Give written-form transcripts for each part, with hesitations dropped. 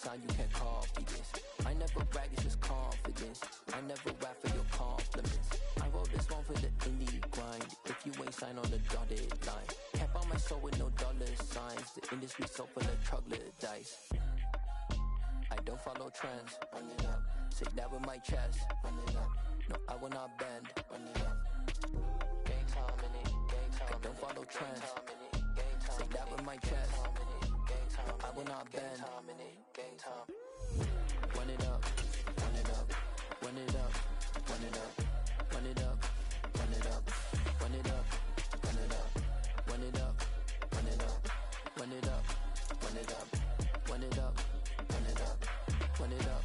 sign you can't copy this. I never brag, it's just confidence. I never rap for your compliments. I wrote this one for the indie grind. If you ain't signed on the dotted line, can't buy my soul with no dollar signs. The industry so full of troglodytes. I don't follow trends. Run it up. Say that with my chest. Run it up. No, I will not bend. Run it up. Gang time in it. Gang time. I don't follow trends. Say that with my chest. No, I will not bend. Gang time. Run it up. Run it up. Run it up. Run it up. Run it up. Run it up. Run it up. Run it up. Run it up. Run it up. Run it up. Run it up. Run it up. Run it up. Run it up.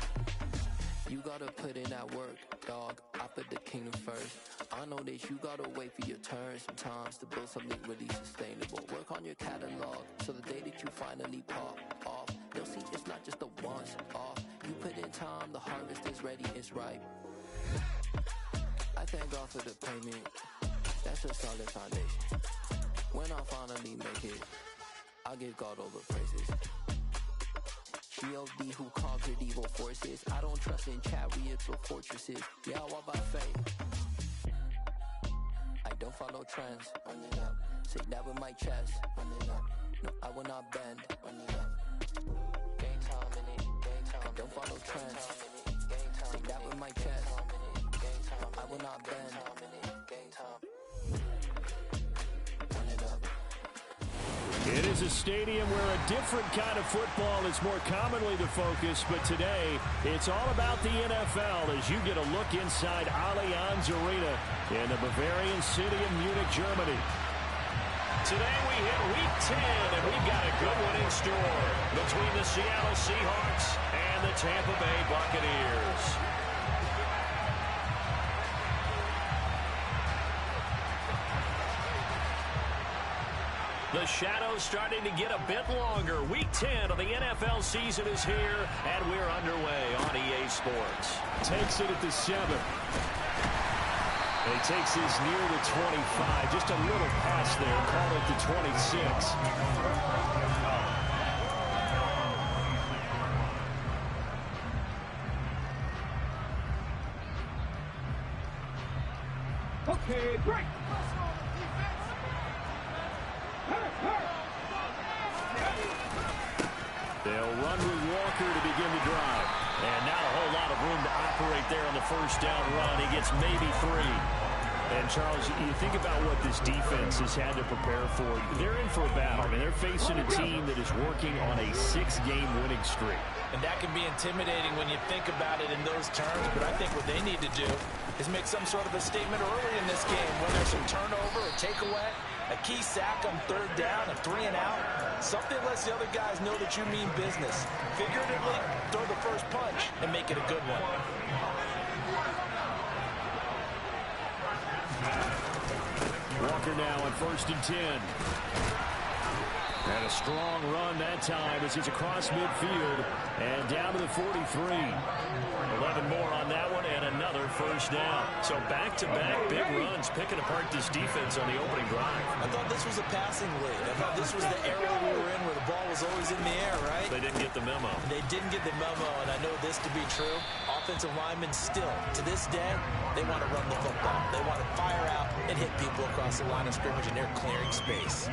You gotta put in that work, dog. I put the kingdom first. I know that you gotta wait for your turn sometimes to build something really sustainable. Work on your catalog so the day that you finally pop off, they'll see it's not just a once off. You put in time, the harvest is ready, it's ripe. I thank God for the payment. That's a solid foundation. When I finally make it, I'll give God all the praises. G.O.D. who conquered evil forces. I don't trust in chariots or fortresses. Yeah, I walk by faith. I don't follow trends. Run it up. Say that with my chest. Run it up. No, I will not bend. Run it up. Game time in it. Game time. I don't follow trends. Say that with my chest. No, I will not bend. Game time. Run it up. It is a stadium where a different kind of football is more commonly the focus, but today it's all about the NFL as you get a look inside Allianz Arena in the Bavarian city of Munich, Germany. Today we hit Week 10, and we've got a good one in store between the Seattle Seahawks and the Tampa Bay Buccaneers. The shadow's starting to get a bit longer. Week 10 of the NFL season is here, and we're underway on EA Sports. Takes it at the 7. He takes this near the 25. Just a little pass there. Call it the 26. Okay, break. They'll run with Walker to begin the drive. And not a whole lot of room to operate there on the first down run. He gets maybe 3. And, Charles, you think about what this defense has had to prepare for. They're in for a battle. I mean, they're facing a team that is working on a 6-game winning streak. And that can be intimidating when you think about it in those terms. But I think what they need to do is make some sort of a statement early in this game. When there's some turnover or takeaway, a key sack on 3rd down, a 3 and out. Something lets the other guys know that you mean business. Figuratively, throw the first punch and make it a good one. Walker now on 1st and 10. And a strong run that time as he's across midfield and down to the 43. 11 more on that one and another first down. So back-to-back big runs picking apart this defense on the opening drive. I thought this was a passing lead. I thought this was the era we were in where the ball was always in the air, right? They didn't get the memo. They didn't get the memo, and I know this to be true. Offensive linemen still, to this day, they want to run the football. They want to fire out and hit people across the line of scrimmage, and they're clearing space.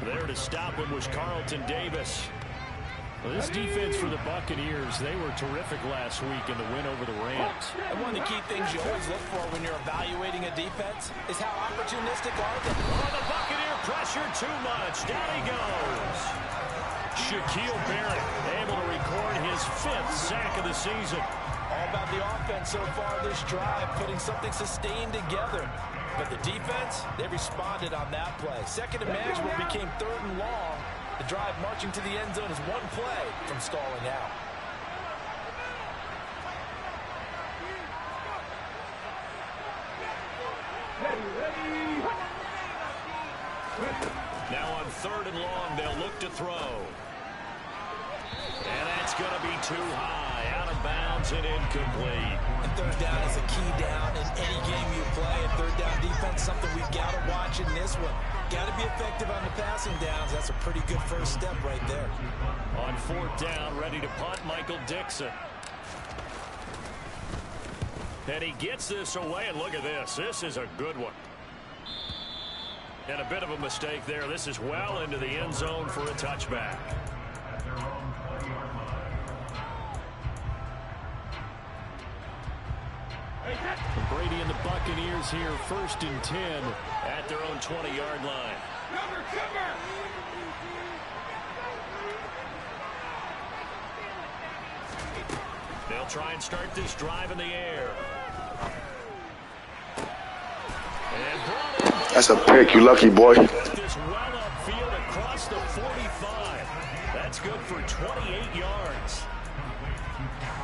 There to stop him was Carlton Davis. Well, this defense for the Buccaneers, they were terrific last week in the win over the Rams. And one of the key things you always look for when you're evaluating a defense is how opportunistic are they. Oh, the Buccaneer pressure too much. Down he goes. Shaquille Barrett able to record his 5th sack of the season. All about the offense so far this drive, putting something sustained together. But the defense, they responded on that play. Second and manageable became 3rd and long. The drive marching to the end zone is one play from stalling out. Now on 3rd and long, they'll look to throw. And that's going to be too high, out of bounds and incomplete. And 3rd down is a key down in any game you play. And 3rd down defense, something we've got to watch in this one. Got to be effective on the passing downs. That's a pretty good first step right there. On 4th down, ready to punt, Michael Dixon. And he gets this away, and look at this. This is a good one. And a bit of a mistake there. This is well into the end zone for a touchback. Brady and the Buccaneers here, 1st and 10 at their own 20-yard line. They'll try and start this drive in the air. That's a pick, you lucky boy. This well upfield across the 45. That's good for 28 yards.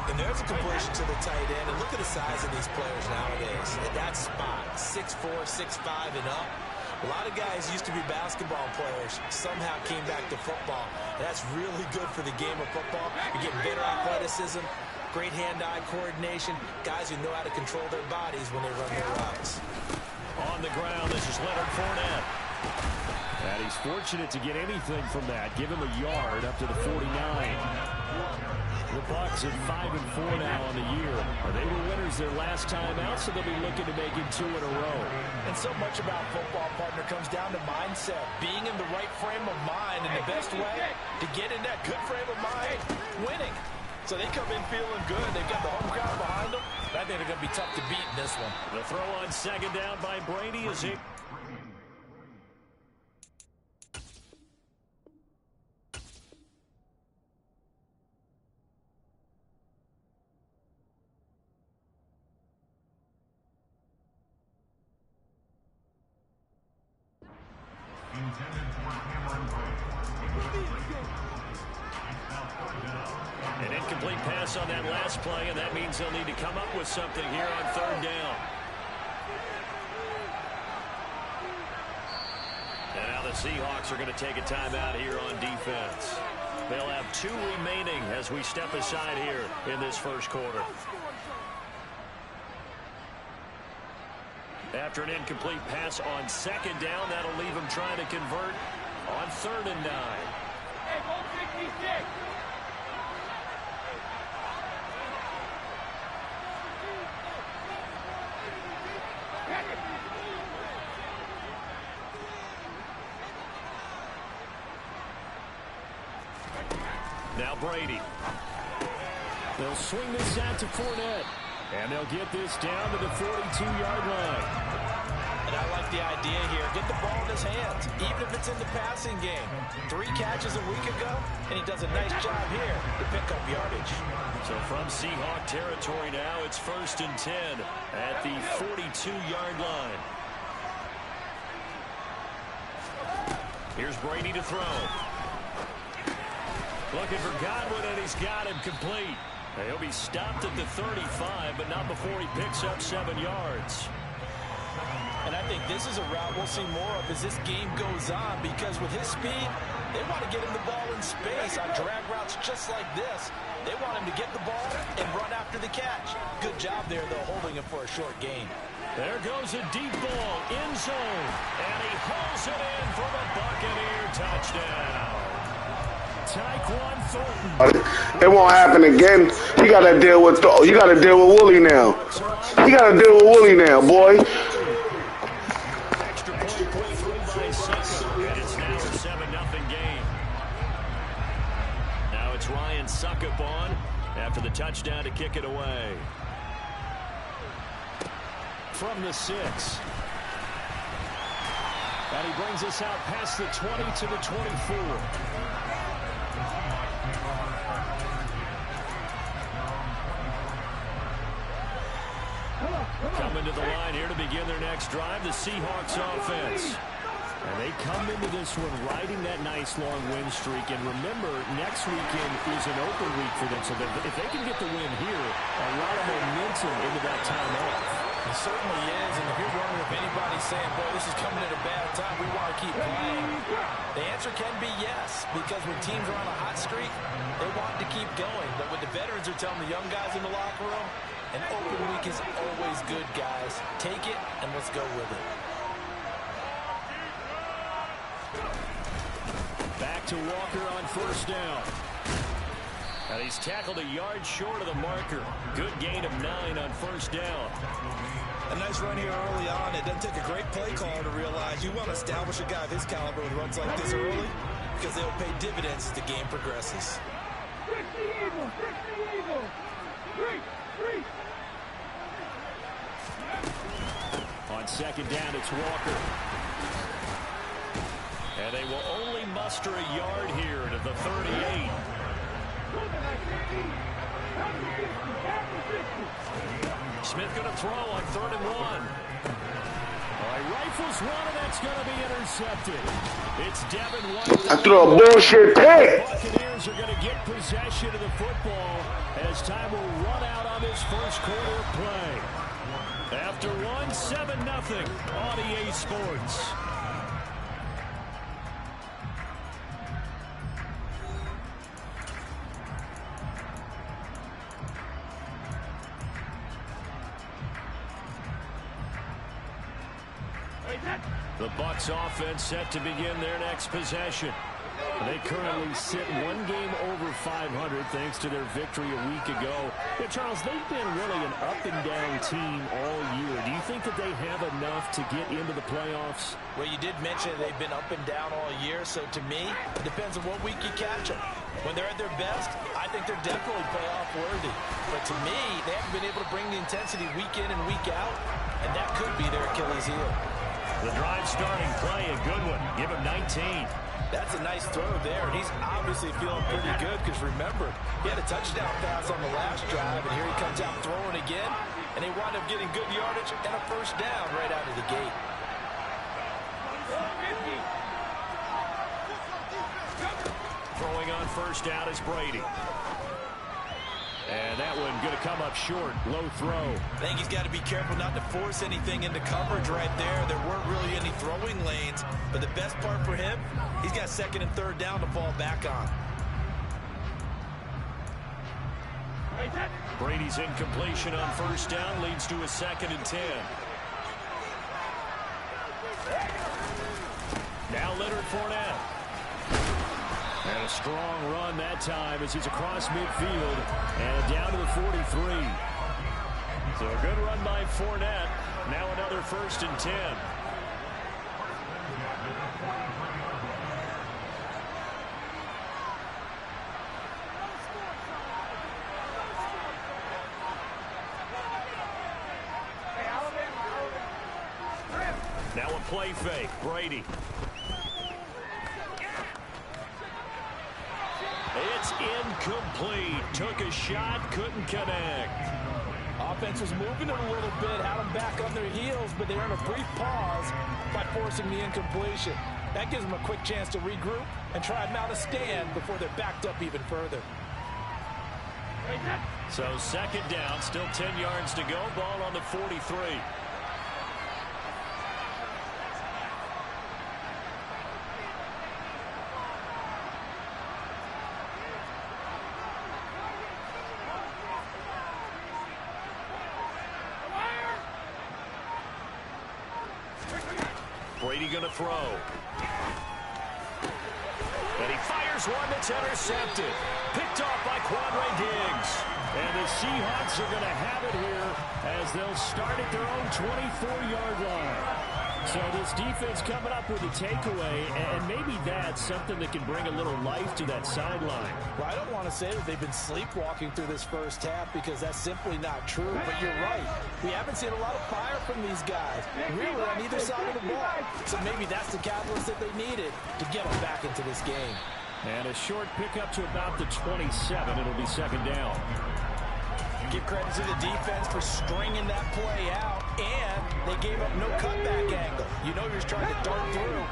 And there's a completion to the tight end. And look at the size of these players nowadays. At that spot, 6'4", 6'5", and up. A lot of guys used to be basketball players, somehow came back to football. And that's really good for the game of football. You're getting better athleticism, great hand-eye coordination, guys who know how to control their bodies when they run their routes. On the ground, this is Leonard Fournette. And he's fortunate to get anything from that. Give him a yard up to the 49. The Bucs at 5-4 now on the year. They were winners their last time out, so they'll be looking to make it 2 in a row. And so much about football, partner, comes down to mindset. Being in the right frame of mind, and the best way to get in that good frame of mind, winning. So they come in feeling good. They've got the home crowd behind them. I think they're going to be tough to beat in this one. The throw on 2nd down by Brady is it. An incomplete pass on that last play, and that means they'll need to come up with something here on 3rd down. And now the Seahawks are going to take a timeout here on defense. They'll have 2 remaining as we step aside here in this first quarter. After an incomplete pass on 2nd down, that'll leave them trying to convert on 3rd and 9. Now Brady. They'll swing this out to Fournette. And they'll get this down to the 42-yard line. And I like the idea here. Get the ball in his hands, even if it's in the passing game. 3 catches a week ago, and he does a nice job here to pick up yardage. So from Seahawk territory now, it's 1st and 10 at the 42-yard line. Here's Brady to throw. Looking for Godwin, and he's got him complete. He'll be stopped at the 35, but not before he picks up 7 yards. And I think this is a route we'll see more of as this game goes on, because with his speed, they want to get him the ball in space on drag routes just like this. They want him to get the ball and run after the catch. Good job there, though, holding him for a short gain. There goes a deep ball, end zone, and he hauls it in for the Buccaneer touchdown. Tyquan Thornton. It won't happen again. You gotta deal with Wooly now. You gotta deal with Wooly now, boy. Extra point put through by Suckup, and it's now a 7-0 game. Now it's Ryan Suckup on after the touchdown to kick it away. From the 6. And he brings us out past the 20 to the 24. Coming to the line here to begin their next drive, the Seahawks offense. And they come into this one riding that nice long win streak. And remember, next weekend is an open week for them. So if they can get the win here, a lot of momentum into that time off. It certainly is. And if you're wondering if anybody's saying, boy, this is coming at a bad time, we want to keep playing, the answer can be yes. Because when teams are on a hot streak, they want to keep going. But what the veterans are telling the young guys in the locker room, an open week is always good, guys. Take it, and let's go with it. to Walker on first down. And he's tackled a yard short of the marker. Good gain of 9 on first down. A nice run here early on. It doesn't take a great play caller to realize you want to establish a guy of his caliber with runs like this early because they'll pay dividends as the game progresses. On second down, it's Walker. And they will only muster a yard here to the 38. Smith going to throw on 3rd and 1. All right, rifles one, and that's going to be intercepted. It's Devin White. I threw a bullshit pick. Buccaneers are going to get possession of the football as time will run out on this first quarter of play. After 7-0 on EA Sports. The Bucs offense set to begin their next possession. They currently sit 1 game over 500 thanks to their victory a week ago. Yeah, Charles, they've been really an up-and-down team all year. Do you think that they have enough to get into the playoffs? Well, you did mention they've been up and down all year, so to me, it depends on what week you catch them. When they're at their best, I think they're definitely playoff worthy. But to me, they haven't been able to bring the intensity week in and week out, and that could be their Achilles heel. The drive starting play, a good one. Give him 19. That's a nice throw there, and he's obviously feeling pretty good because remember, he had a touchdown pass on the last drive, and here he comes out throwing again, and they wind up getting good yardage and a first down right out of the gate. Throwing on first down is Brady. And that one going to come up short. Low throw. I think he's got to be careful not to force anything into coverage right there. There weren't really any throwing lanes. But the best part for him, he's got 2nd and 3rd down to fall back on. Brady's incompletion on first down leads to a 2nd and 10. Now Leonard Fournette. And a strong run that time as he's across midfield and down to the 43. So a good run by Fournette. Now another 1st and 10. Now a play fake. Brady. It's incomplete. Took a shot, couldn't connect. Offense was moving it a little bit, had them back on their heels, but they earned a brief pause by forcing the incompletion. That gives them a quick chance to regroup and try and mount a stand before they're backed up even further. So 2nd down, still 10 yards to go. Ball on the 43. Brady going to throw. And he fires one that's intercepted. Picked off by Quandre Diggs. And the Seahawks are going to have it here as they'll start at their own 24-yard line. So this defense coming up with a takeaway, and maybe that's something that can bring a little life to that sideline. Well, I don't want to say that they've been sleepwalking through this first half because that's simply not true, but you're right. We haven't seen a lot of fire from these guys, really on either side of the ball. So maybe that's the catalyst that they needed to get them back into this game. And a short pickup to about the 27. It'll be 2nd down. Give credit to the defense for stringing that play out, and they gave up no cutback angle. You know you're trying to dart through.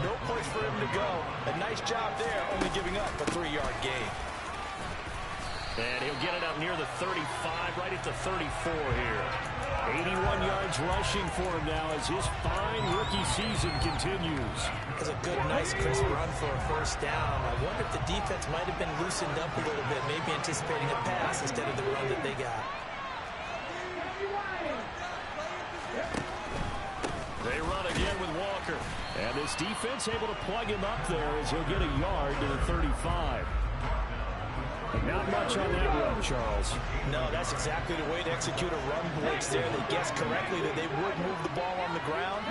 No place for him to go. A nice job there, only giving up a 3-yard gain. And he'll get it up near the 35, right at the 34 here. 81 yards rushing for him now as his fine rookie season continues. It's a good, nice, crisp run for a first down. I wonder if the defense might have been loosened up a little bit, maybe anticipating a pass instead of the run that they got. They run again with Walker. And this defense able to plug him up there as he'll get a yard to the 35. Not much on that run, Charles. No, that's exactly the way to execute a run blitz there. They guessed correctly that they would move the ball on the ground,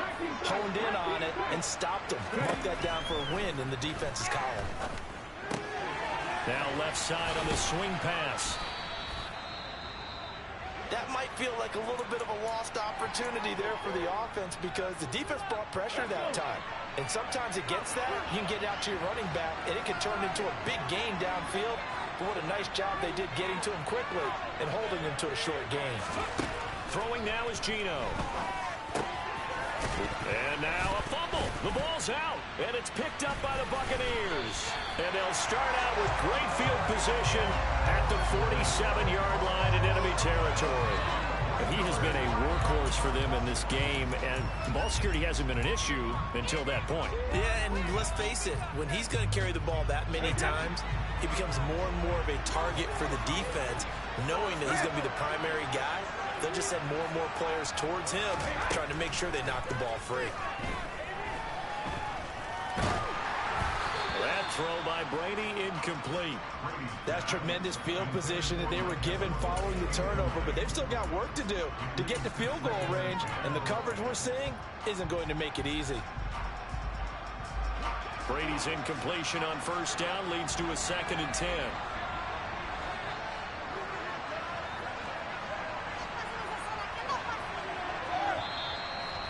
honed in on it, and stopped them. Mark that down for a win in the defense's column. Now left side on the swing pass. That might feel like a little bit of a lost opportunity there for the offense because the defense brought pressure that time. And sometimes against that, you can get out to your running back, and it can turn into a big gain downfield. But what a nice job they did getting to him quickly and holding him to a short gain. Throwing now is Geno. And now a fumble. The ball's out, and it's picked up by the Buccaneers. And they'll start out with great field position at the 47-yard line in enemy territory. And he has been a workhorse for them in this game, and ball security hasn't been an issue until that point. Yeah, and let's face it, when he's going to carry the ball that many times, he becomes more and more of a target for the defense, knowing that he's going to be the primary guy. They'll just send more and more players towards him, trying to make sure they knock the ball free. That throw by Brady incomplete. That's tremendous field position that they were given following the turnover, but they've still got work to do to get to field goal range, and the coverage we're seeing isn't going to make it easy. Brady's incompletion on first down leads to a 2nd and 10.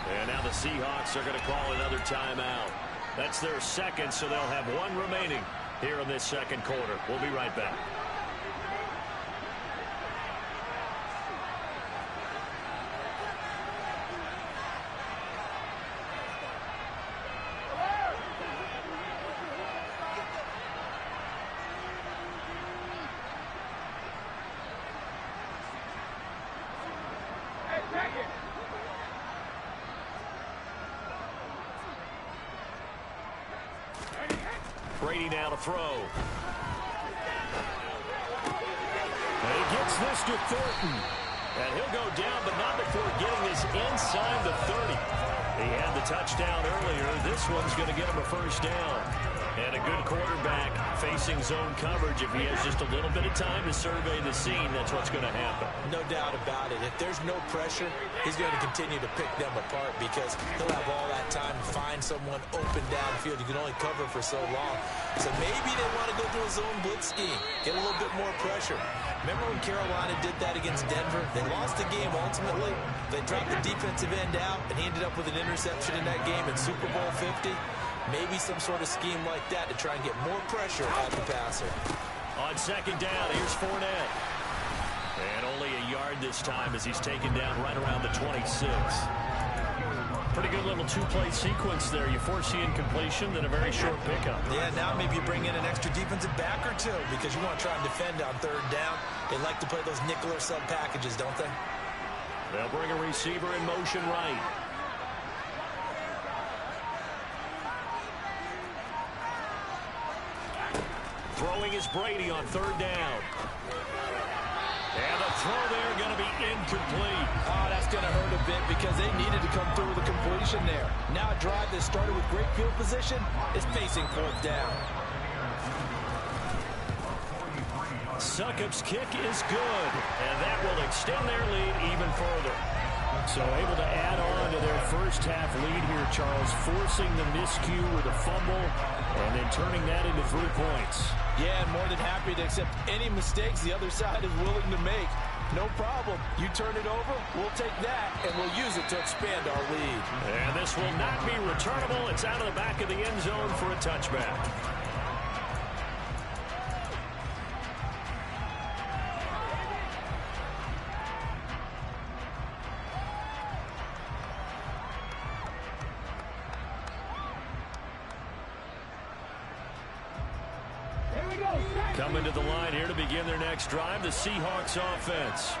And now the Seahawks are going to call another timeout. That's their second, so they'll have one remaining here in this second quarter. We'll be right back. Brady now to throw. And he gets this to Thornton. And he'll go down, but not before getting this inside the 30. He had the touchdown earlier. This one's going to get him a first down. And a good quarterback facing zone coverage. If he has just a little bit of time to survey the scene, that's what's going to happen. No doubt about it. If there's no pressure, he's going to continue to pick them apart because he'll have all that time to find someone open downfield. You can only cover for so long. So maybe they want to go to a zone blitz scheme, get a little bit more pressure. Remember when Carolina did that against Denver? They lost the game ultimately. They dropped the defensive end out, and he ended up with an interception in that game in Super Bowl 50. Maybe some sort of scheme like that to try and get more pressure at the passer. On second down, here's Fournette. And only a yard this time as he's taken down right around the 26. Pretty good little two-play sequence there. You force the incompletion, then a very short pickup. Yeah, now maybe you bring in an extra defensive back or two because you want to try and defend on third down. They like to play those nickel or sub packages, don't they? They'll bring a receiver in motion right. Throwing is Brady on third down. And the throw there going to be incomplete. Oh, that's going to hurt a bit because they needed to come through with a completion there. Now a drive that started with great field position is facing fourth down. Succop's kick is good, and that will extend their lead even further. So able to add on to their first half lead here, Charles, forcing the miscue with a fumble and then turning that into 3 points. Yeah, and more than happy to accept any mistakes the other side is willing to make. No problem. You turn it over, we'll take that, and we'll use it to expand our lead. And this will not be returnable. It's out of the back of the end zone for a touchback. Coming to the line here to begin their next drive, the Seahawks offense.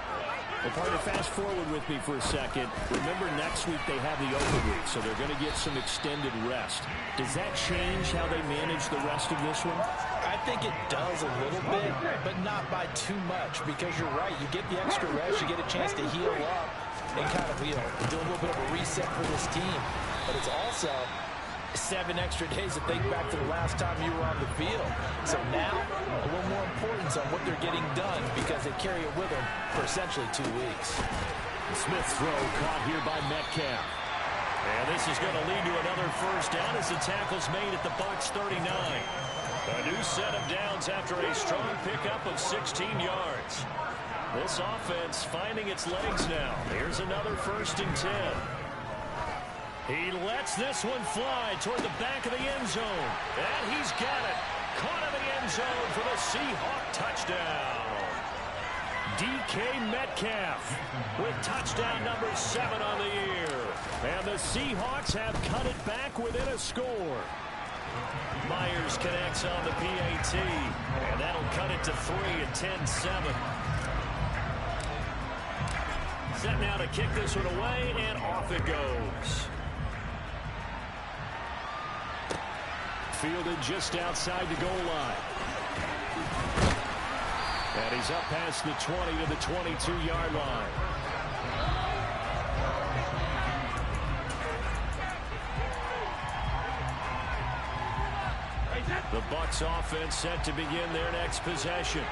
Well, partner, fast forward with me for a second. Remember, next week they have the open week, so they're going to get some extended rest. Does that change how they manage the rest of this one? I think it does a little bit, but not by too much, because you're right. You get the extra rest, you get a chance to heal up. and kind of, do a little bit of a reset for this team. But it's also 7 extra days to think back to the last time you were on the field. So now, a little more importance on what they're getting done because they carry it with them for essentially 2 weeks. Smith's throw caught here by Metcalf. And this is going to lead to another first down as the tackle's made at the Bucs 39. A new set of downs after a strong pickup of 16 yards. This offense finding its legs now. Here's another 1st and 10. He lets this one fly toward the back of the end zone. And he's got it. Caught in the end zone for the Seahawk touchdown. DK Metcalf with touchdown number 7 on the year. And the Seahawks have cut it back within a score. Myers connects on the PAT. And that'll cut it to 3 at 10-7. Set now to kick this one away, and off it goes. Fielded just outside the goal line. And he's up past the 20 to the 22-yard line. The Bucs offense set to begin their next possession.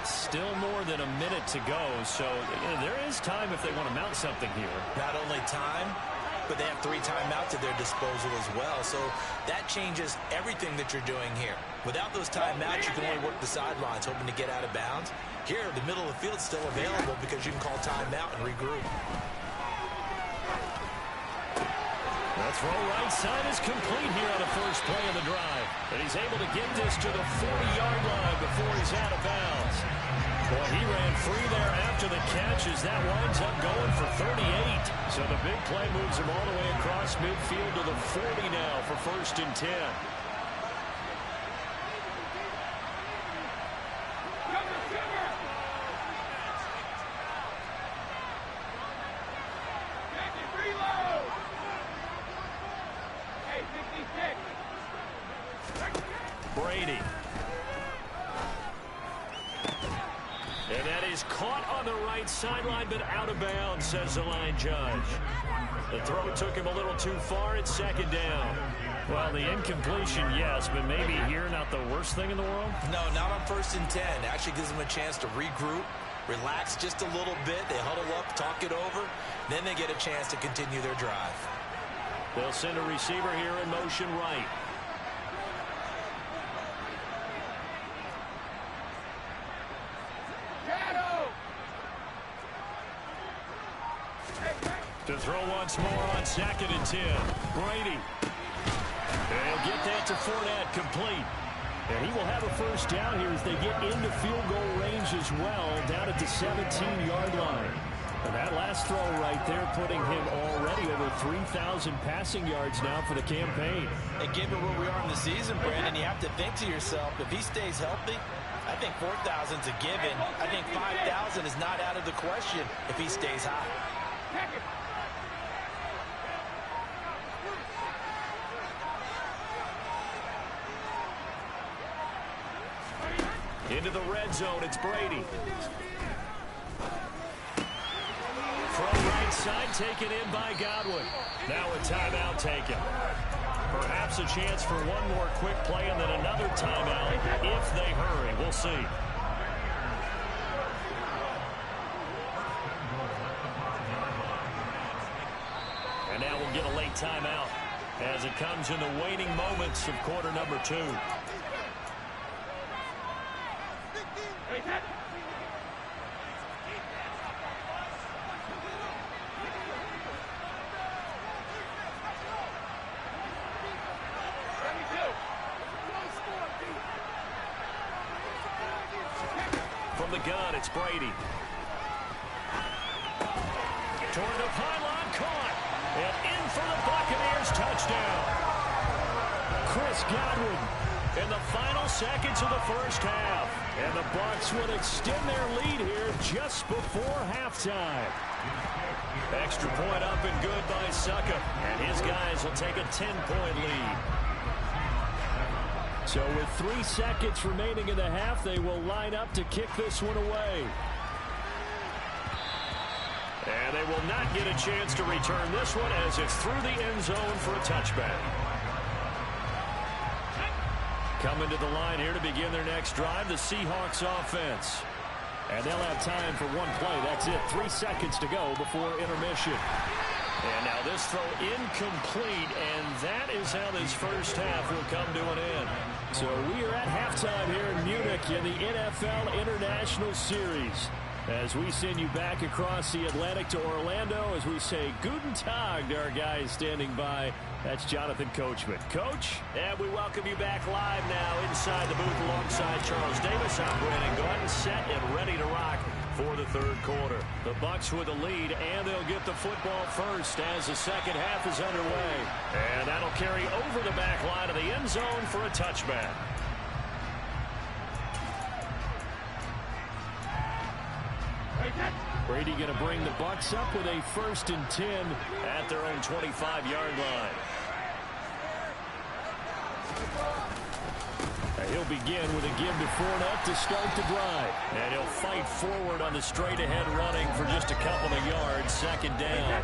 Still more than a minute to go, so there is time if they want to mount something here. Not only time, but they have 3 timeouts at their disposal as well. So that changes everything that you're doing here. Without those timeouts, you can only work the sidelines, hoping to get out of bounds. Here, the middle of the field's still available because you can call timeout and regroup. The throw right side is complete here on the first play of the drive. And he's able to get this to the 40-yard line before he's out of bounds. Boy, he ran free there after the catch as that winds up going for 38. So the big play moves him all the way across midfield to the 40 now for 1st and 10. Brady. And that is caught on the right sideline, but out of bounds, says the line judge. The throw took him a little too far. It's 2nd down. Well, the incompletion, yes, but maybe here not the worst thing in the world? No, not on 1st and 10. Actually gives them a chance to regroup, relax just a little bit. They huddle up, talk it over. Then they get a chance to continue their drive. They'll send a receiver here in motion right. To throw once more on 2nd and 10. Brady. And he'll get that to Fournette, complete. And he will have a first down here as they get into field goal range as well, down at the 17-yard line. And that last throw right there putting him already over 3,000 passing yards now for the campaign. And given where we are in the season, Brandon, you have to think to yourself, if he stays healthy, I think 4,000's a given. I think 5,000 is not out of the question if he stays high. Into the red zone, it's Brady. From right side, taken in by Godwin. Now a timeout taken. Perhaps a chance for one more quick play and then another timeout if they hurry. We'll see. And now we'll get a late timeout as it comes in the waning moments of quarter number 2. From the gun, it's Brady. Toward the pylon, caught. And in for the Buccaneers touchdown. Chris Godwin in the final seconds of the first half. And the Bucs will extend their lead here just before halftime. Extra point up and good by Succa. And his guys will take a 10-point lead. So with 3 seconds remaining in the half, they will line up to kick this one away. And they will not get a chance to return this one as it's through the end zone for a touchback. Coming to the line here to begin their next drive, the Seahawks offense. And they'll have time for one play. That's it. 3 seconds to go before intermission. And now this throw incomplete, and that is how this first half will come to an end. So we are at halftime here in Munich in the NFL International Series. As we send you back across the Atlantic to Orlando, as we say Guten Tag to our guys standing by. That's Jonathan Coachman. Coach, and we welcome you back live now inside the booth alongside Charles Davis. I'm Brandon Gordon, set and ready to rock for the third quarter. The Bucs with the lead, and they'll get the football first as the second half is underway. And that'll carry over the back line of the end zone for a touchback. Brady going to bring the Bucs up with a 1st and 10 at their own 25-yard line. He'll begin with a give to Fournette to start the drive. And he'll fight forward on the straight-ahead running for just a couple of yards. 2nd down.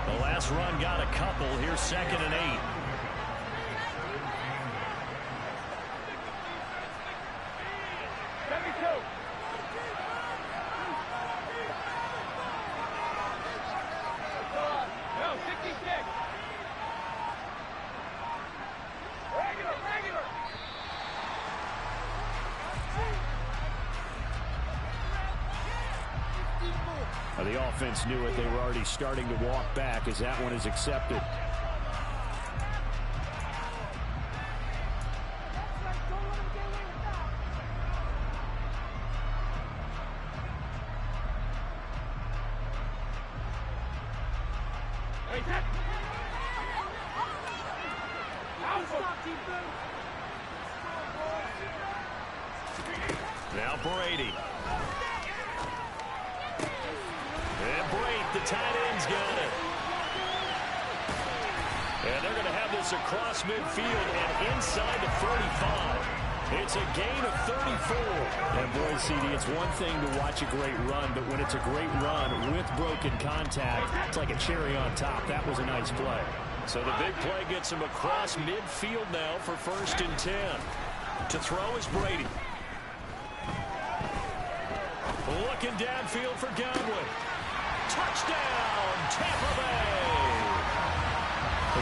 The last run got a couple. Here's 2nd and 8. The offense knew it. They were already starting to walk back as that one is accepted. Now Brady. The tight end's got it. And they're going to have this across midfield and inside the 35. It's a gain of 34. And boy, CD, it's one thing to watch a great run, but when it's a great run with broken contact, it's like a cherry on top. That was a nice play. So the big play gets him across midfield now for 1st and 10. To throw is Brady. Looking downfield for Godwin. Touchdown, Tampa Bay!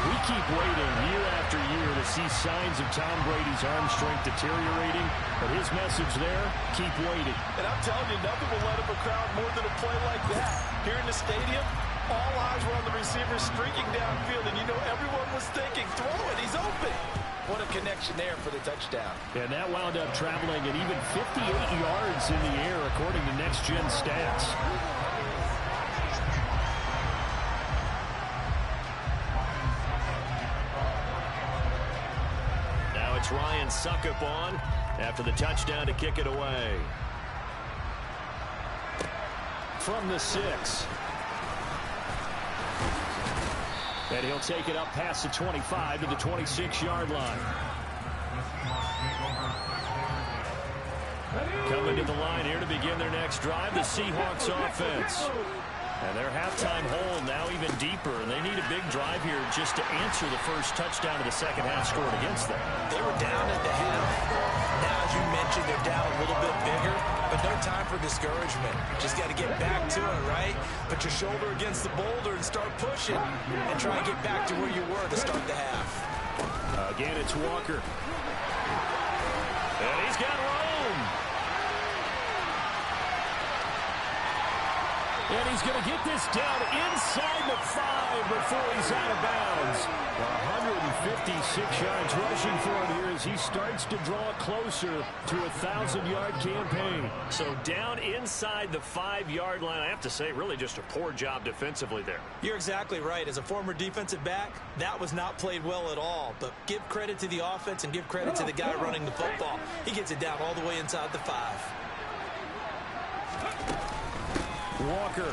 We keep waiting year after year to see signs of Tom Brady's arm strength deteriorating, but his message there, keep waiting. And I'm telling you, nothing will let up a crowd more than a play like that. Here in the stadium, all eyes were on the receiver streaking downfield, and you know everyone was thinking, throw it, he's open. What a connection there for the touchdown. And that wound up traveling at even 58 yards in the air, according to Next Gen Stats. It's Ryan Suckup on after the touchdown to kick it away. From the 6. And he'll take it up past the 25 to the 26-yard line. Coming to the line here to begin their next drive, the Seahawks offense. And their halftime hole now even deeper, and they need a big drive here just to answer the first touchdown of the second half scored against them. They were down at the half. Now, as you mentioned, they're down a little bit bigger, but no time for discouragement. Just got to get back to it, right? Put your shoulder against the boulder and start pushing and try and get back to where you were to start the half. Again, it's Walker. And he's got room. And he's going to get this down inside the 5 before he's out of bounds. 156 yards rushing for him here as he starts to draw closer to a 1,000-yard campaign. So down inside the 5-yard line, I have to say, really just a poor job defensively there. You're exactly right. As a former defensive back, that was not played well at all. But give credit to the offense and give credit to the guy running the football. He gets it down all the way inside the 5. Walker.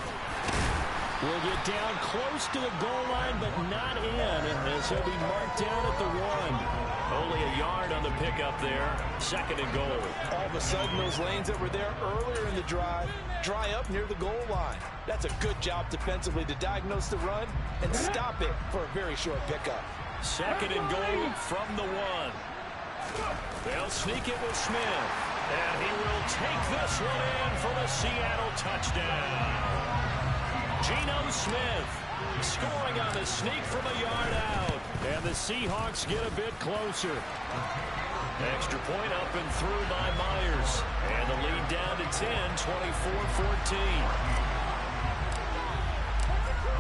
will get down close to the goal line, but not in, as he'll be marked down at the 1. Only a yard on the pickup there. 2nd and goal. All of a sudden, those lanes that were there earlier in the drive dry up near the goal line. That's a good job defensively to diagnose the run and stop it for a very short pickup. 2nd and goal from the 1. They'll sneak it with Smith. And he will take this one in for the Seattle touchdown. Geno Smith scoring on the sneak from a yard out. And the Seahawks get a bit closer. Extra point up and through by Myers. And the lead down to 10, 24-14.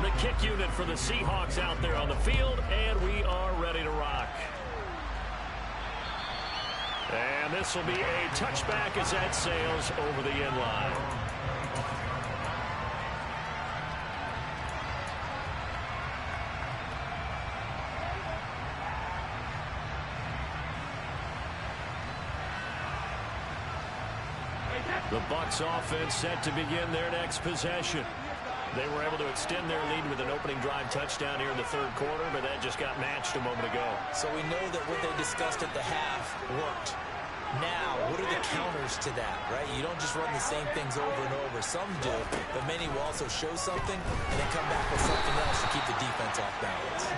The kick unit for the Seahawks out there on the field, and we are ready to rock. And this will be a touchback as that sails over the end line. The Bucs offense set to begin their next possession. They were able to extend their lead with an opening drive touchdown here in the 3rd quarter, but that just got matched a moment ago. So we know that what they discussed at the half worked. Now, what are the counters to that, right? You don't just run the same things over and over. Some do, but many will also show something and then come back with something else to keep the defense off balance.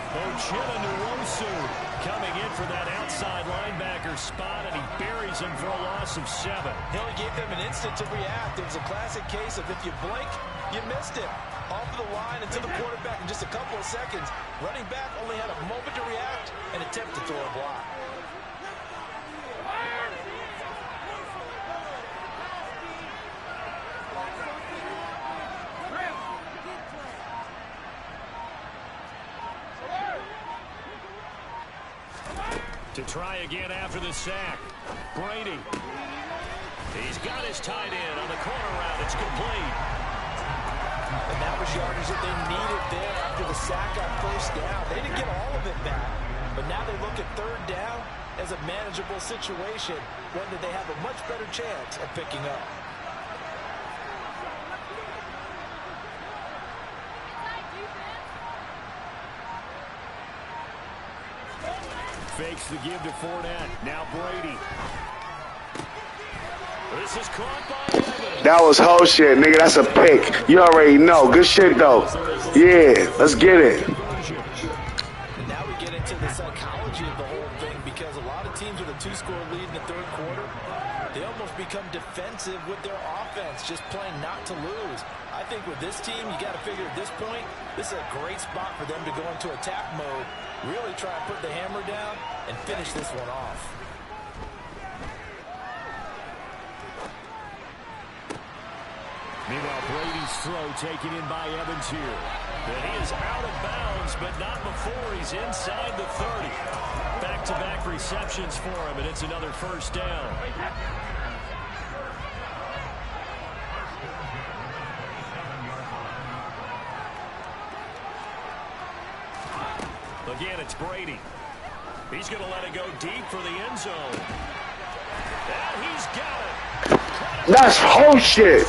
Nuwosu coming in for that outside linebacker spot, and he buries him for a loss of 7. He only gave them an instant to react. It was a classic case of if you blink, you missed it. Off of the line and to the quarterback in just a couple of seconds. Running back only had a moment to react and attempt to throw a block. To try again after the sack. Brady. He's got his tight end on the corner route. It's complete. And that was yardage that they needed there after the sack on 1st down. They didn't get all of it back. But now they look at 3rd down as a manageable situation, one that they have a much better chance of picking up. Fakes the give to Fournette. Now Brady. This is caught by Evans. That was whole shit, nigga. That's a pick. You already know. Good shit, though. Yeah, let's get it. And now we get into the psychology of the whole thing, because a lot of teams with a 2-score lead in the 3rd quarter, they almost become defensive with their offense, just playing not to lose. I think with this team, you got to figure at this point, this is a great spot for them to go into attack mode, really try and put the hammer down and finish this one off. Meanwhile, Brady's throw taken in by Evans here. And he is out of bounds, but not before he's inside the 30. Back-to-back receptions for him, and it's another 1st down. Again, it's Brady. He's going to let it go deep for the end zone. And he's got it. That's whole shit.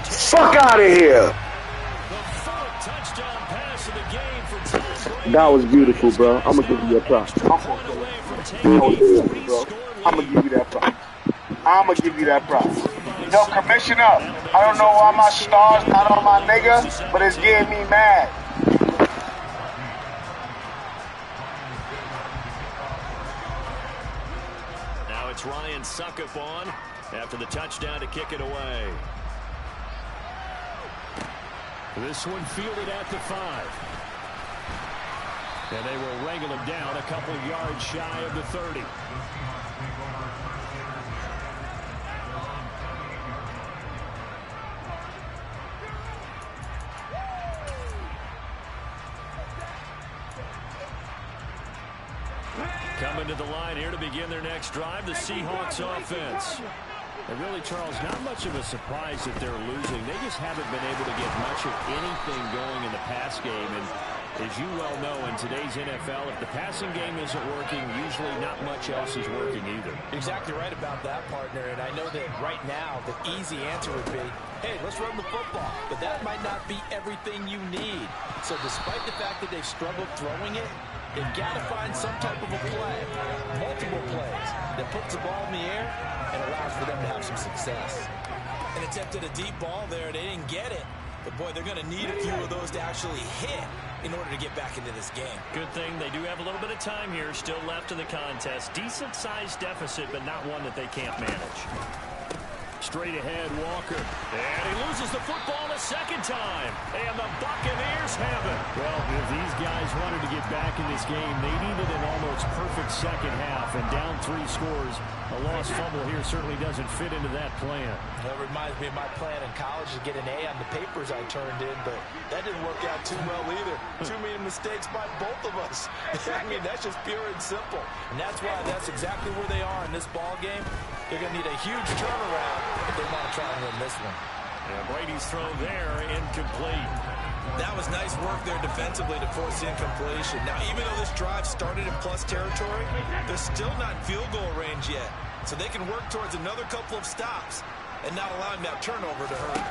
Fuck out of here. The 4th touchdown pass of the game for Tom Brady. That was beautiful, bro. I'm going to give you a prop. I'm going to give you that prop. I'm going to give you that prop. Yo, Commissioner, I don't know why my star's not on my nigga, but it's getting me mad. Now it's Ryan Suckup on after the touchdown to kick it away. This one fielded at the 5. And they will wrangle him down a couple yards shy of the 30. Coming to the line here to begin their next drive, the Seahawks offense. And really, Charles, not much of a surprise that they're losing. They just haven't been able to get much of anything going in the pass game. And As you well know, in today's NFL, if the passing game isn't working, usually not much else is working either. Exactly right about that, partner. And I know that right now the easy answer would be, hey, let's run the football. But that might not be everything you need. So despite the fact that they've struggled throwing it, they've got to find some type of a play, multiple plays, that puts the ball in the air and allows for them to have some success. And attempted a deep ball there. They didn't get it. But, boy, they're going to need a few of those to actually hit in order to get back into this game. Good thing they do have a little bit of time here still left in the contest. Decent-sized deficit, but not one that they can't manage. Straight ahead, Walker. And he loses the football a second time. And the Buccaneers have it. Well, if these guys wanted to get back in this game, they needed an almost perfect second half. And down 3 scores, a lost fumble here certainly doesn't fit into that plan. That reminds me of my plan in college to get an A on the papers I turned in, but that didn't work out too well either. Too many mistakes by both of us. I mean, that's just pure and simple. And that's why that's exactly where they are in this ball game. They're going to need a huge turnaround if they want to try and win this one. Yeah, Brady's throw there, incomplete. That was nice work there defensively to force the incompletion. Now, even though this drive started in plus territory, they're still not in field goal range yet. So they can work towards another couple of stops and not allowing that turnover to hurt.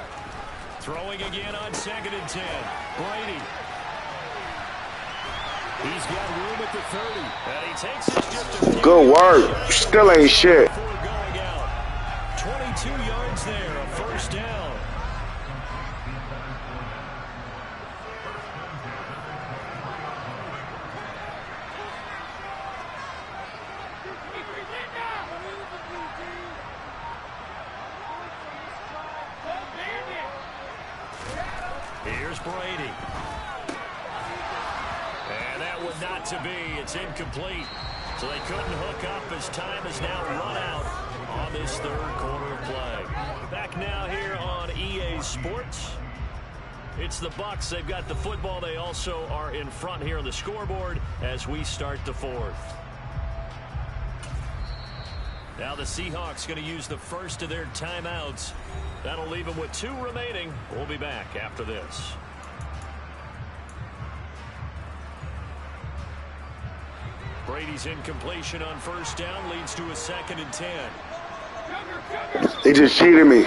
Throwing again on 2nd and 10. Brady. He's got room at the 30. And he takes it just a few. Good work. Still ain't shit. 22 yards there, a first down. Here's Brady. And that would not to be. It's incomplete. So they couldn't hook up as time is now run out on this 3rd quarter play. Back now here on EA Sports. It's the Bucs. They've got the football. They also are in front here on the scoreboard as we start the 4th. Now the Seahawks going to use the first of their timeouts. That'll leave them with 2 remaining. We'll be back after this. Brady's incompletion on first down leads to a 2nd and 10. They just cheated me.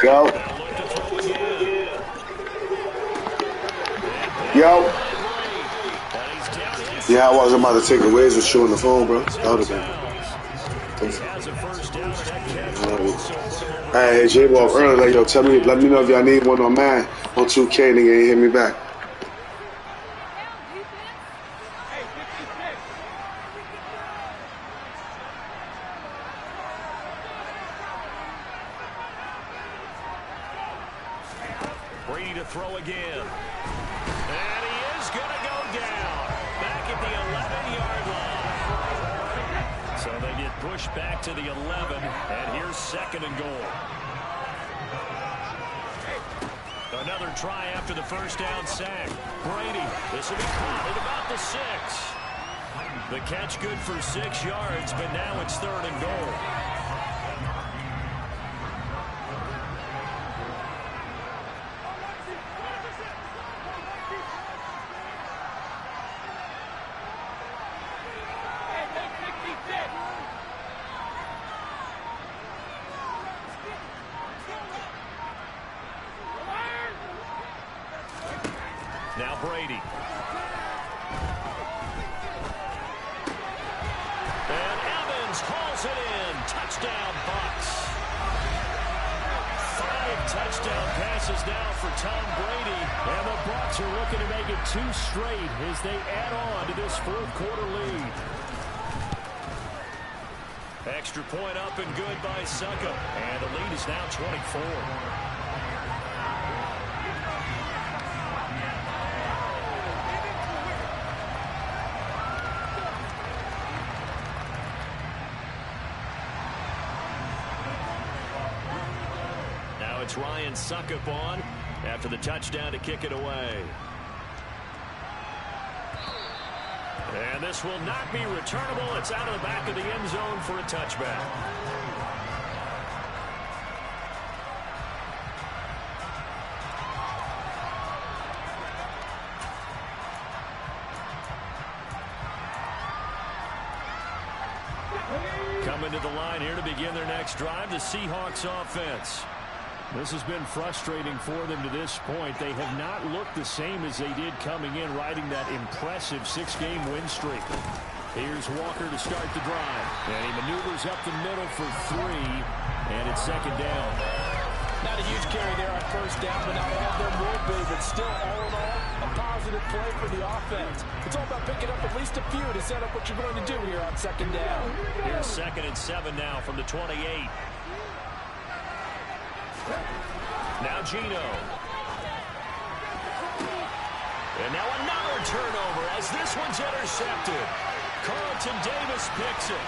Yo. Yo. Yeah, I wasn't about to take the waves with you on the phone, bro. That would have been. Hey, J-Ball earlier, like, yo, let me know if y'all need one on mine on 2K, nigga, ain't hit me back. Brady to throw again. And he is going to go down. Back at the 11-yard line. So they get pushed back to the 11, and here's 2nd and goal. Another try after the first down sack. Brady, this will be caught at about the 6. The catch good for 6 yards, but now it's 3rd and goal. Now Brady. And Evans hauls it in. Touchdown, Bucs. 5 touchdown passes now for Tom Brady. And the Bucs are looking to make it 2 straight as they add on to this 4th quarter lead. Extra point up and good by Suckup. And the lead is now 24. It's Ryan Suckup on after the touchdown to kick it away. And this will not be returnable. It's out of the back of the end zone for a touchback. Coming to the line here to begin their next drive, the Seahawks offense. This has been frustrating for them to this point. They have not looked the same as they did coming in, riding that impressive 6-game win streak. Here's Walker to start the drive. And he maneuvers up the middle for 3, and it's second down. Not a huge carry there on first down, but not all of them will be. But still, all in all, a positive play for the offense. It's all about picking up at least a few to set up what you're going to do here on second down. Here's 2nd and 7 now from the 28. Now Gino. And now another turnover as this one's intercepted. Carlton Davis picks it.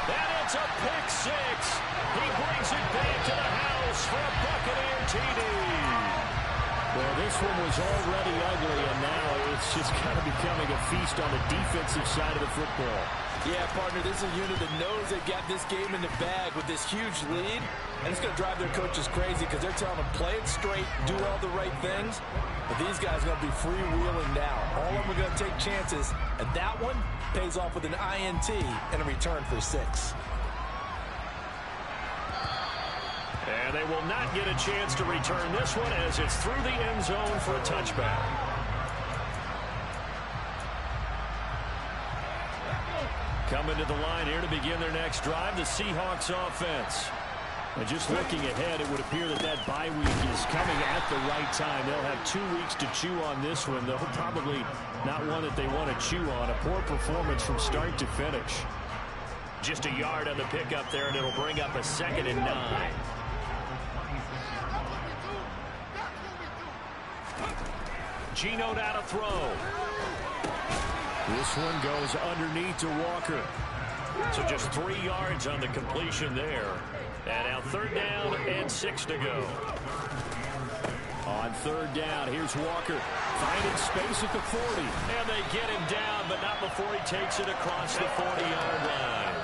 And it's a pick 6. He brings it back to the house for a Buccaneer TD. Well, this one was already ugly, and now it's just kind of becoming a feast on the defensive side of the football. Yeah, partner, this is a unit that knows they got this game in the bag with this huge lead, and it's going to drive their coaches crazy because they're telling them play it straight, do all the right things. But these guys are going to be freewheeling now. All of them are going to take chances, and that one pays off with an INT and a return for 6. And they will not get a chance to return this one as it's through the end zone for a touchback. Coming to the line here to begin their next drive, the Seahawks offense. And just looking ahead, it would appear that that bye week is coming at the right time. They'll have 2 weeks to chew on this one, though probably not one that they want to chew on. A poor performance from start to finish. Just a yard on the pickup there, and it'll bring up a 2nd and 9. Gino now to throw. This one goes underneath to Walker. So just 3 yards on the completion there. And now 3rd down and 6 to go. On 3rd down, here's Walker. Finding space at the 40. And they get him down, but not before he takes it across the 40-yard line.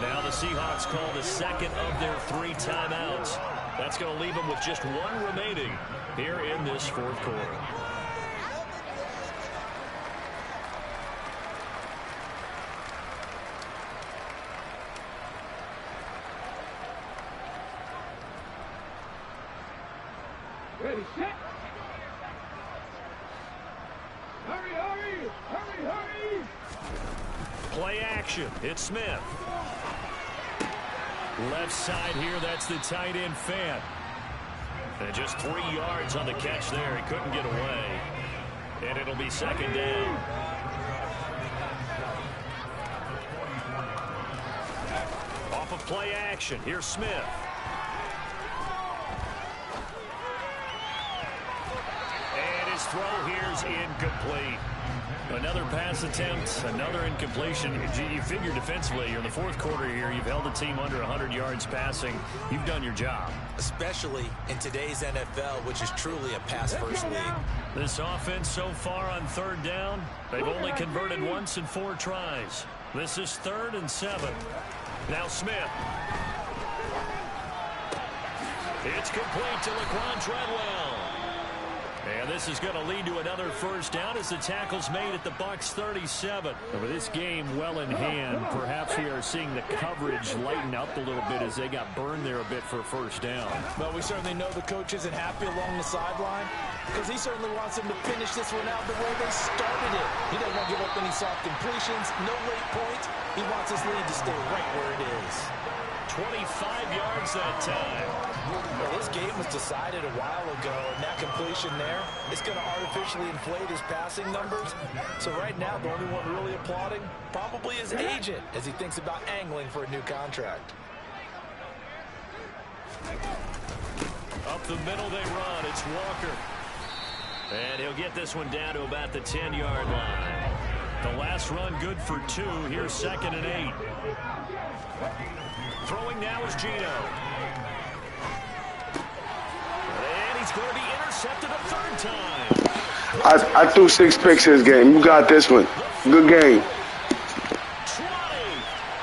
Now the Seahawks call the 2nd of their 3 timeouts. That's going to leave them with just 1 remaining here in this 4th quarter. Ready, set. Hurry, hurry, hurry, hurry. Play action. It's Smith. Left side here, that's the tight end Fant. And just 3 yards on the catch there. He couldn't get away. And it'll be 2nd down. Off of play action, here's Smith. And his throw here's incomplete. Another pass attempt, another incompletion. You figure defensively, you're in the 4th quarter here. You've held the team under 100 yards passing. You've done your job. Especially in today's NFL, which is truly a pass-first league. This offense so far on 3rd down, they've only converted once in 4 tries. This is 3rd and 7. Now Smith. It's complete to Laquan Treadwell. And this is going to lead to another 1st down as the tackle's made at the Bucs 37. With this game well in hand, perhaps we are seeing the coverage lighten up a little bit as they got burned there a bit for a 1st down. Well, we certainly know the coach isn't happy along the sideline because he certainly wants them to finish this one out the way they started it. He doesn't want to give up any soft completions, no late points. He wants his lead to stay right where it is. 25 yards that time. Well, this game was decided a while ago, and that completion there is going to artificially inflate his passing numbers. So right now, the only one really applauding probably his agent as he thinks about angling for a new contract. Up the middle they run. It's Walker. And he'll get this one down to about the 10-yard line. The last run good for 2. Here's 2nd and 8. Throwing now is Gino. And he's going to be intercepted a 3rd time. I threw 6 picks this game. You got this one. Good game. 20,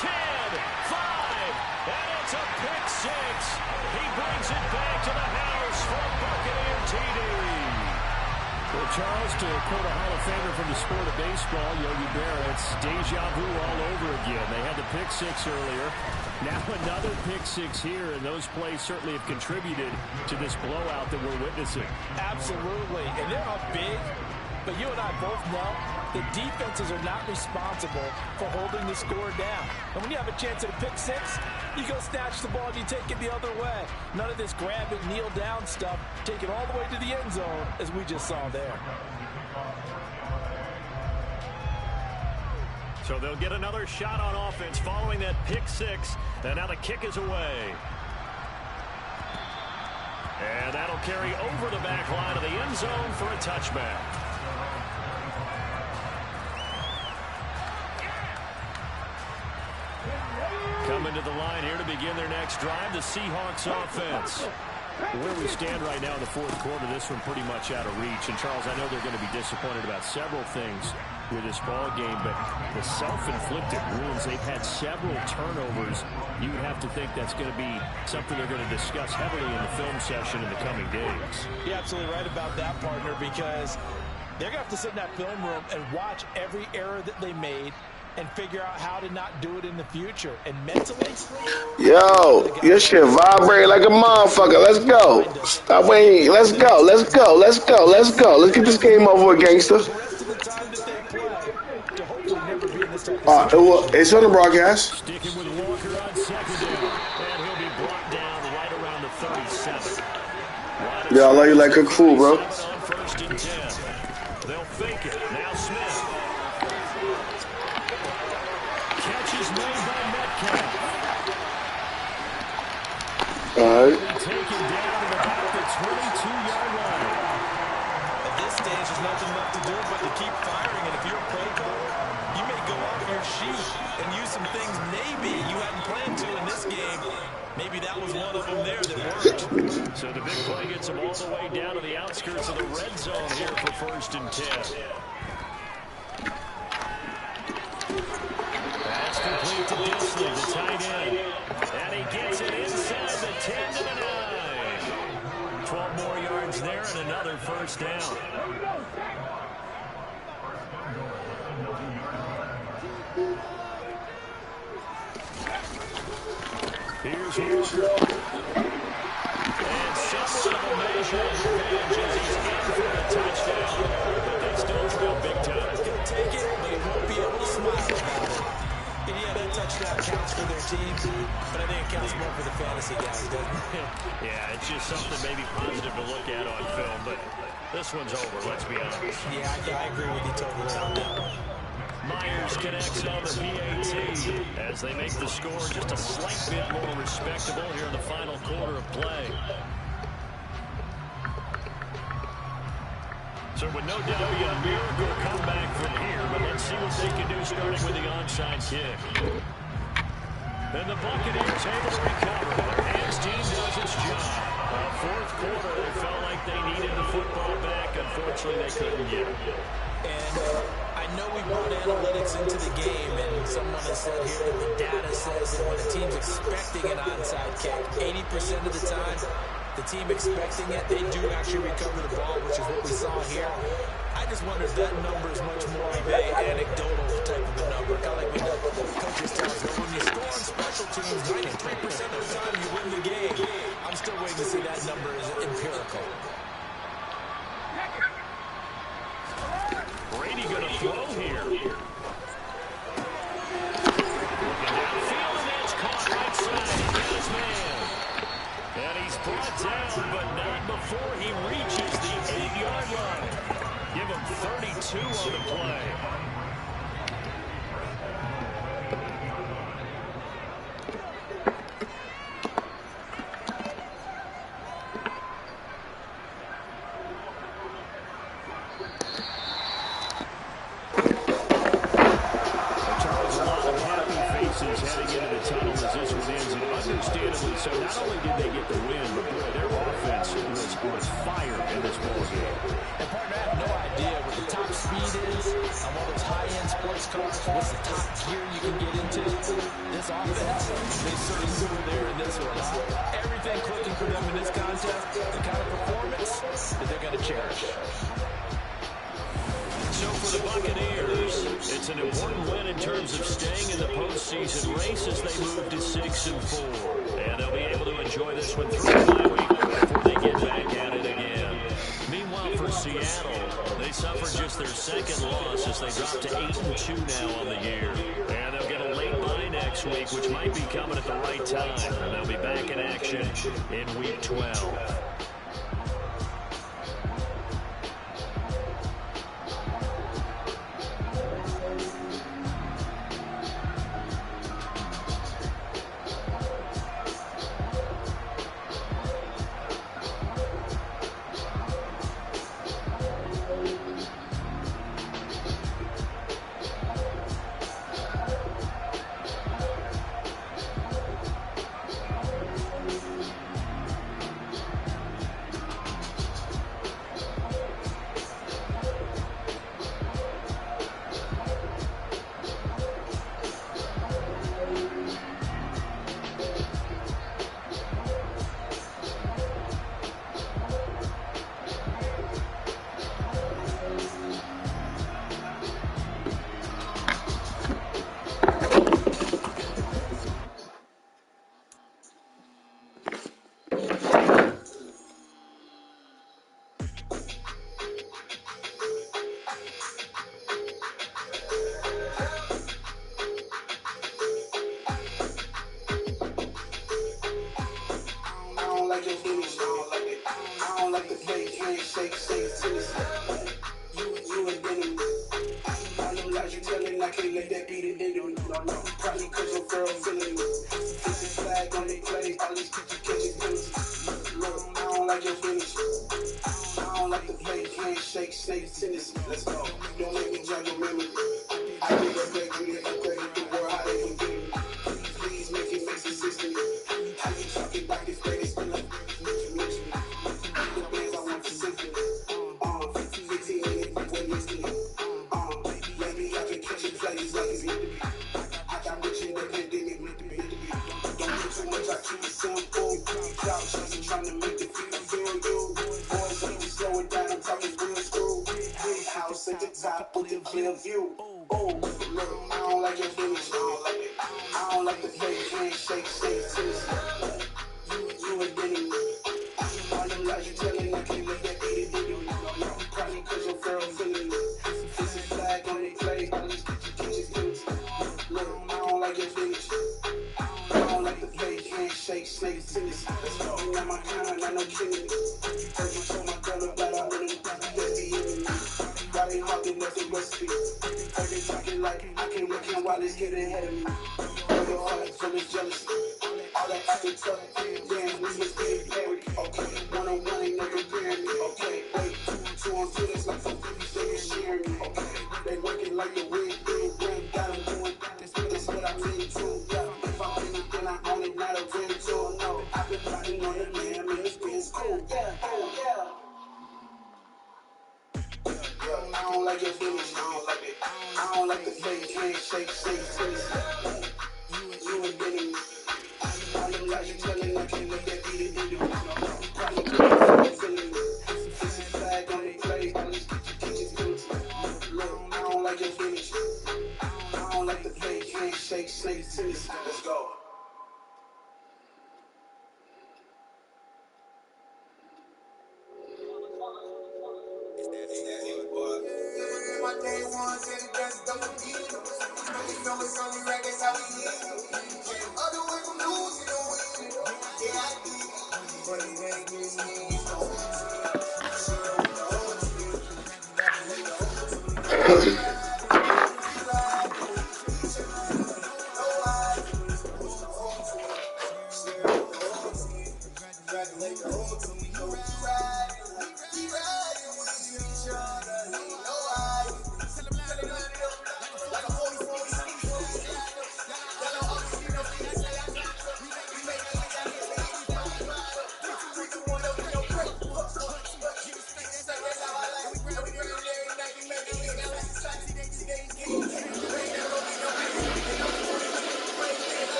10, 5, and it's a pick 6. He brings it back to the house for a Buccaneer TD. Well, Charles, to quote a Hall of Famer from the sport of baseball, Yogi Berra, it's deja vu all over again. They had the pick 6 earlier. Now another pick 6 here, and those plays certainly have contributed to this blowout that we're witnessing. Absolutely, and they're up big, but you and I both know the defenses are not responsible for holding the score down. And when you have a chance at a pick 6, you go snatch the ball and you take it the other way. None of this grab it, kneel down stuff. Take it all the way to the end zone, as we just saw there. So they'll get another shot on offense following that pick 6. And now the kick is away. And that'll carry over the back line of the end zone for a touchback. Coming to the line here to begin their next drive, the Seahawks offense. Where we stand right now in the fourth quarter, this one pretty much out of reach. And, Charles, I know they're going to be disappointed about several things with this ball game, but the self-inflicted wounds, they've had several turnovers. You would have to think that's going to be something they're going to discuss heavily in the film session in the coming days. You're absolutely right about that, partner, because they're going to have to sit in that film room and watch every error that they made and figure out how to not do it in the future. And mentally, yo, your shit vibrate like a motherfucker. Let's go. Stop waiting. Let's go. Let's go. Let's go. Let's go. Let's get this game over with, gangster. It's on the broadcast. Sticking with Walker on second down, and he'll be brought down right around the 37. Yeah, I love you like cook food, bro. On first and 10. They'll fake it. Now Smith. Catch is made by Metcalf. All right. Taken down at about the 22-yard line. at this stage, there's nothing left to do but to keep firing. And if you're a play caller, you may go off your sheet and use some things maybe you hadn't planned to in this game. Maybe that was one of them there that worked. So the big play gets them all the way down to the outskirts of the red zone here for first and 10. That's complete to Disley, the tight end. And he gets it inside the 10 to the 9. 12 more yards there and another first down. Here's Walker. And somewhat of a measure of revenge as he's in for a touchdown. But they still trail big time. He'll take it, but he won't be able to smile about it. And yeah, that touchdown counts for their team, but I think it counts more for the fantasy guys, doesn't it? Yeah, it's just something maybe positive to look at on film, but this one's over, let's be honest. Yeah, I agree with you totally on that one. Myers connects on the PAT as they make the score just a slight bit more respectable here in the final quarter of play. So it would no doubt be a miracle comeback from here, but let's see what they can do starting with the onside kick. And the Buccaneers able to recover. Their hands team does its job. Fourth quarter, they felt like they needed the football back. Unfortunately, they couldn't get it. And I know we brought analytics into the game, and someone has said here that the data says that when a team's expecting an onside kick, 80% of the time, the team expecting it, they do actually recover the ball, which is what we saw here. I just wonder if that number is much more of an anecdotal type of a number. Kind of like when the coaches tell us that when you score on special teams, 93% of the time you win the game. I'm still waiting to see that number is empirical. Brady going to throw here. Looking downfield, and that's caught right side. He's got his man. And he's brought down, but not before he reaches the 8-yard line. Give him 32 on the play. Heading into the tunnel as this one ends, and understandably so. Not only did they get the win, but boy, their offense was fire in this ball game. And partner, I have no idea cars, what's the top gear you can get into? This offense, they certainly were there in this one. Everything clicking for them in this contest, the kind of performance that they're going to cherish. So for the Buccaneers, it's an important win in terms of staying in the postseason race as they move to 6-4. And they'll be able to enjoy this one through the bye week before they get back at it again. Meanwhile, for Seattle, they suffered just their second loss as they dropped to 8-2 now on the year. And they'll get a late bye next week, which might be coming at the right time. And they'll be back in action in Week 12.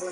Yeah.